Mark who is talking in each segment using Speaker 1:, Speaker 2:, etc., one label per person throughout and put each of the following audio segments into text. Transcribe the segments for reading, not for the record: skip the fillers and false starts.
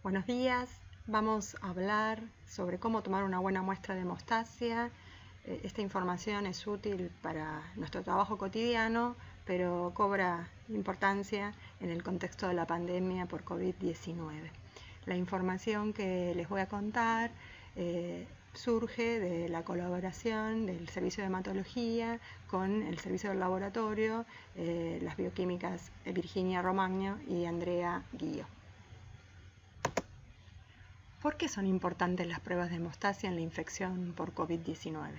Speaker 1: Buenos días, vamos a hablar sobre cómo tomar una buena muestra de hemostasia. Esta información es útil para nuestro trabajo cotidiano, pero cobra importancia en el contexto de la pandemia por COVID-19. La información que les voy a contar surge de la colaboración del Servicio de Hematología con el Servicio del Laboratorio, las bioquímicas Virginia Romagno y Andrea Guillo. ¿Por qué son importantes las pruebas de hemostasia en la infección por COVID-19?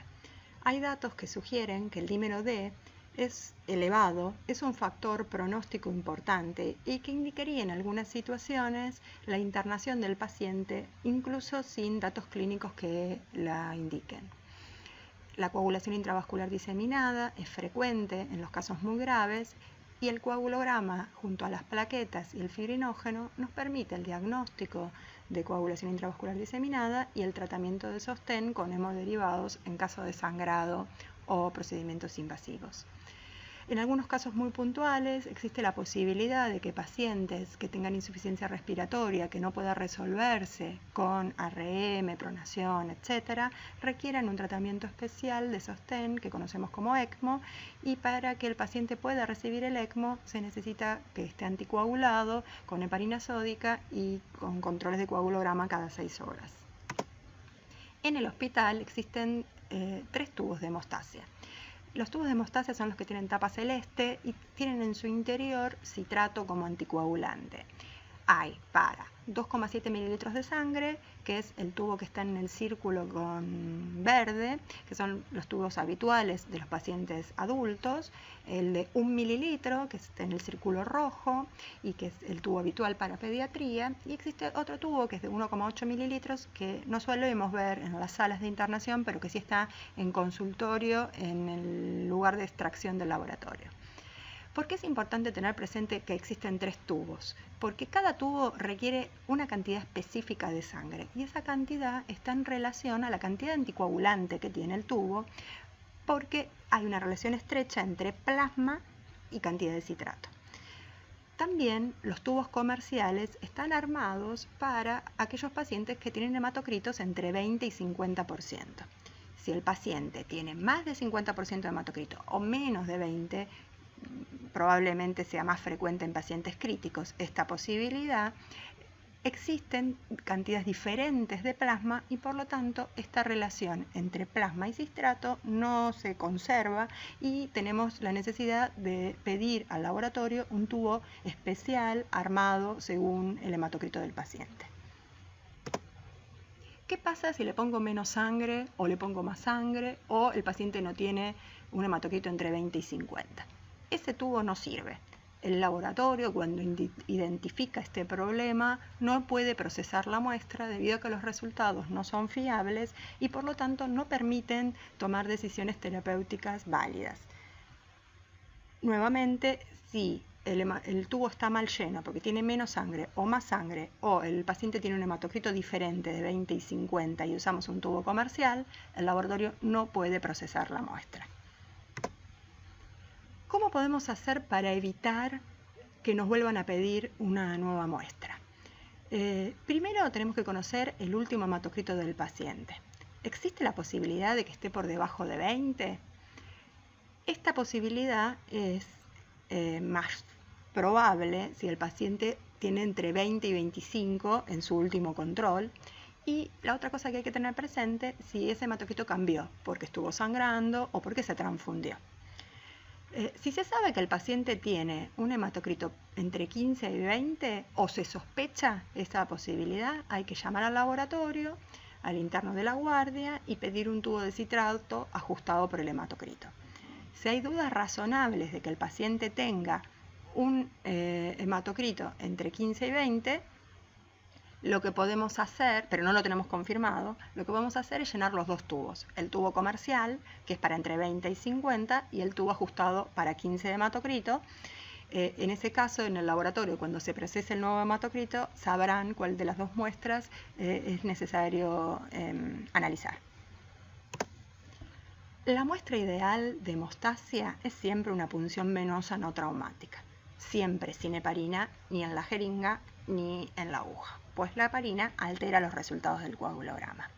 Speaker 1: Hay datos que sugieren que el dímero D es elevado, es un factor pronóstico importante y que indicaría en algunas situaciones la internación del paciente, incluso sin datos clínicos que la indiquen. La coagulación intravascular diseminada es frecuente en los casos muy graves y el coagulograma junto a las plaquetas y el fibrinógeno nos permite el diagnóstico de coagulación intravascular diseminada y el tratamiento de sostén con hemoderivados en caso de sangrado o procedimientos invasivos. En algunos casos muy puntuales existe la posibilidad de que pacientes que tengan insuficiencia respiratoria que no pueda resolverse con ARM, pronación, etc., requieran un tratamiento especial de sostén que conocemos como ECMO, y para que el paciente pueda recibir el ECMO se necesita que esté anticoagulado con heparina sódica y con controles de coagulograma cada 6 horas. En el hospital existen 3 tubos de hemostasia. Los tubos de hemostasia son los que tienen tapa celeste y tienen en su interior citrato como anticoagulante. Hay para 2,7 mililitros de sangre, que es el tubo que está en el círculo con verde, que son los tubos habituales de los pacientes adultos, el de 1 mililitro, que está en el círculo rojo y que es el tubo habitual para pediatría, y existe otro tubo que es de 1,8 mililitros que no solemos ver en las salas de internación, pero que sí está en consultorio en el lugar de extracción del laboratorio. ¿Por qué es importante tener presente que existen 3 tubos? Porque cada tubo requiere una cantidad específica de sangre y esa cantidad está en relación a la cantidad de anticoagulante que tiene el tubo, porque hay una relación estrecha entre plasma y cantidad de citrato. También los tubos comerciales están armados para aquellos pacientes que tienen hematocritos entre 20 y 50%. Si el paciente tiene más de 50% de hematocrito o menos de 20%, probablemente sea más frecuente en pacientes críticos esta posibilidad. Existen cantidades diferentes de plasma y por lo tanto esta relación entre plasma y citrato no se conserva y tenemos la necesidad de pedir al laboratorio un tubo especial armado según el hematocrito del paciente. ¿Qué pasa si le pongo menos sangre o le pongo más sangre o el paciente no tiene un hematocrito entre 20 y 50? Ese tubo no sirve. El laboratorio, cuando identifica este problema, no puede procesar la muestra debido a que los resultados no son fiables y por lo tanto no permiten tomar decisiones terapéuticas válidas. Nuevamente, si el tubo está mal lleno porque tiene menos sangre o el paciente tiene un hematocrito diferente de 20 y 50 y usamos un tubo comercial, el laboratorio no puede procesar la muestra. ¿Cómo podemos hacer para evitar que nos vuelvan a pedir una nueva muestra? Primero tenemos que conocer el último hematocrito del paciente. ¿Existe la posibilidad de que esté por debajo de 20? Esta posibilidad es más probable si el paciente tiene entre 20 y 25 en su último control. Y la otra cosa que hay que tener presente, si ese hematocrito cambió porque estuvo sangrando o porque se transfundió. Si se sabe que el paciente tiene un hematocrito entre 15 y 20 o se sospecha esa posibilidad, hay que llamar al laboratorio, al interno de la guardia y pedir un tubo de citrato ajustado por el hematocrito. Si hay dudas razonables de que el paciente tenga un hematocrito entre 15 y 20, lo que podemos hacer, pero no lo tenemos confirmado, lo que podemos hacer es llenar los 2 tubos. El tubo comercial, que es para entre 20 y 50, y el tubo ajustado para 15 de hematocrito. En ese caso, en el laboratorio, cuando se procese el nuevo hematocrito, sabrán cuál de las 2 muestras es necesario analizar. La muestra ideal de hemostasia es siempre una punción venosa no traumática. Siempre sin heparina, ni en la jeringa, ni en la aguja, pues la heparina altera los resultados del coagulograma.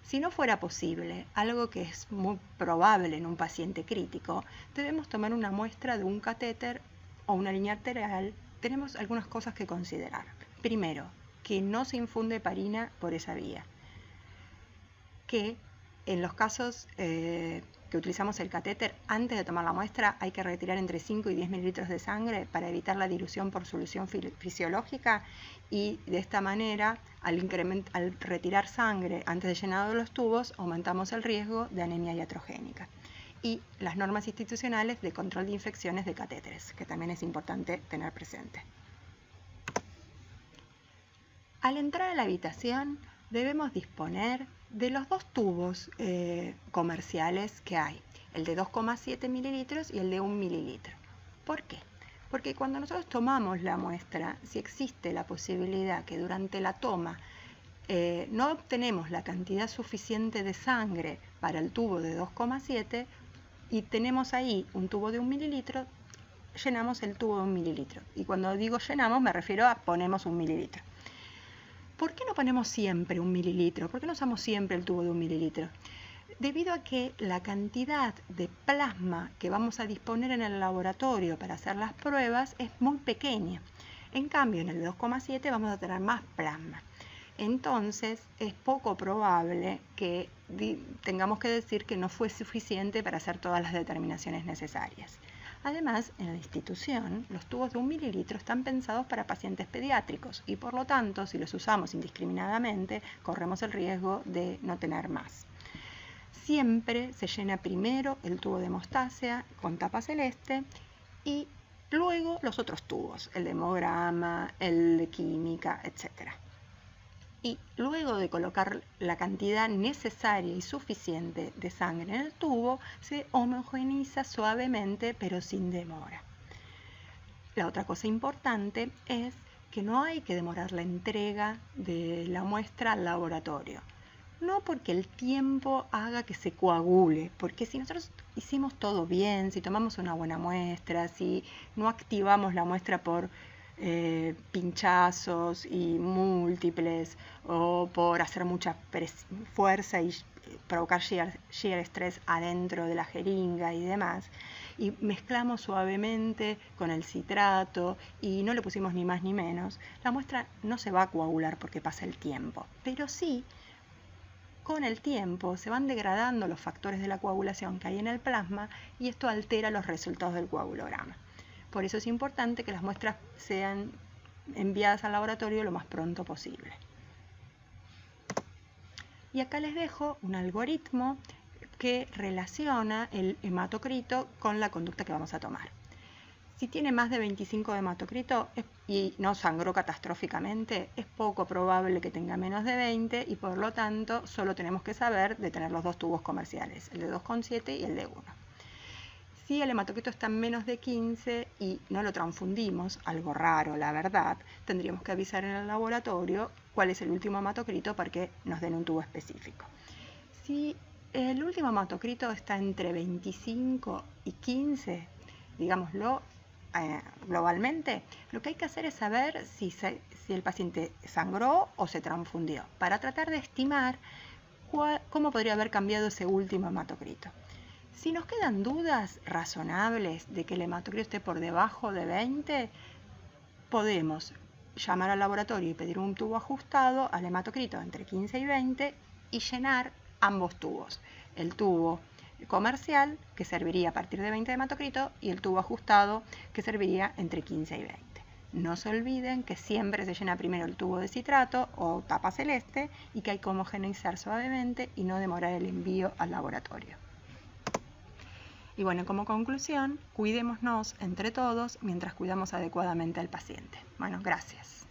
Speaker 1: Si no fuera posible, algo que es muy probable en un paciente crítico, debemos tomar una muestra de un catéter o una línea arterial. Tenemos algunas cosas que considerar. Primero, que no se infunde heparina por esa vía. Que en los casos que utilizamos el catéter, antes de tomar la muestra hay que retirar entre 5 y 10 mililitros de sangre para evitar la dilución por solución fisiológica, y de esta manera, al retirar sangre antes de llenado de los tubos, aumentamos el riesgo de anemia iatrogénica. Y las normas institucionales de control de infecciones de catéteres, que también es importante tener presente. Al entrar a la habitación, debemos disponer de los dos tubos comerciales que hay, el de 2,7 mililitros y el de 1 mililitro. ¿Por qué? Porque cuando nosotros tomamos la muestra, si existe la posibilidad que durante la toma no obtenemos la cantidad suficiente de sangre para el tubo de 2,7 y tenemos ahí un tubo de 1 mililitro, llenamos el tubo de 1 mililitro. Y cuando digo llenamos me refiero a ponemos 1 mililitro. ¿Por qué no ponemos siempre 1 mililitro? ¿Por qué no usamos siempre el tubo de 1 mililitro? Debido a que la cantidad de plasma que vamos a disponer en el laboratorio para hacer las pruebas es muy pequeña. En cambio, en el 2,7 vamos a tener más plasma. Entonces, es poco probable que tengamos que decir que no fue suficiente para hacer todas las determinaciones necesarias. Además, en la institución, los tubos de 1 mililitro están pensados para pacientes pediátricos y por lo tanto, si los usamos indiscriminadamente, corremos el riesgo de no tener más. Siempre se llena primero el tubo de hemostásia con tapa celeste y luego los otros tubos, el de hemograma, el de química, etc. Y luego de colocar la cantidad necesaria y suficiente de sangre en el tubo, se homogeneiza suavemente pero sin demora. La otra cosa importante es que no hay que demorar la entrega de la muestra al laboratorio. No porque el tiempo haga que se coagule, porque si nosotros hicimos todo bien, si tomamos una buena muestra, si no activamos la muestra por pinchazos y múltiples o por hacer mucha fuerza y provocar shear estrés adentro de la jeringa y demás, y mezclamos suavemente con el citrato y no le pusimos ni más ni menos, la muestra no se va a coagular porque pasa el tiempo, pero sí con el tiempo se van degradando los factores de la coagulación que hay en el plasma y esto altera los resultados del coagulograma. Por eso es importante que las muestras sean enviadas al laboratorio lo más pronto posible. Y acá les dejo un algoritmo que relaciona el hematocrito con la conducta que vamos a tomar. Si tiene más de 25 de hematocrito y no sangró catastróficamente, es poco probable que tenga menos de 20 y por lo tanto solo tenemos que saber de tener los dos tubos comerciales, el de 2,7 y el de 1. Si el hematocrito está en menos de 15 y no lo transfundimos, algo raro la verdad, tendríamos que avisar en el laboratorio cuál es el último hematocrito para que nos den un tubo específico. Si el último hematocrito está entre 25 y 15, digámoslo globalmente, lo que hay que hacer es saber si el paciente sangró o se transfundió, para tratar de estimar cómo podría haber cambiado ese último hematocrito. Si nos quedan dudas razonables de que el hematocrito esté por debajo de 20, podemos llamar al laboratorio y pedir un tubo ajustado al hematocrito entre 15 y 20 y llenar ambos tubos. El tubo comercial, que serviría a partir de 20 de hematocrito, y el tubo ajustado, que serviría entre 15 y 20. No se olviden que siempre se llena primero el tubo de citrato o tapa celeste y que hay que homogeneizar suavemente y no demorar el envío al laboratorio. Y bueno, como conclusión, cuidémonos entre todos mientras cuidamos adecuadamente al paciente. Bueno, gracias.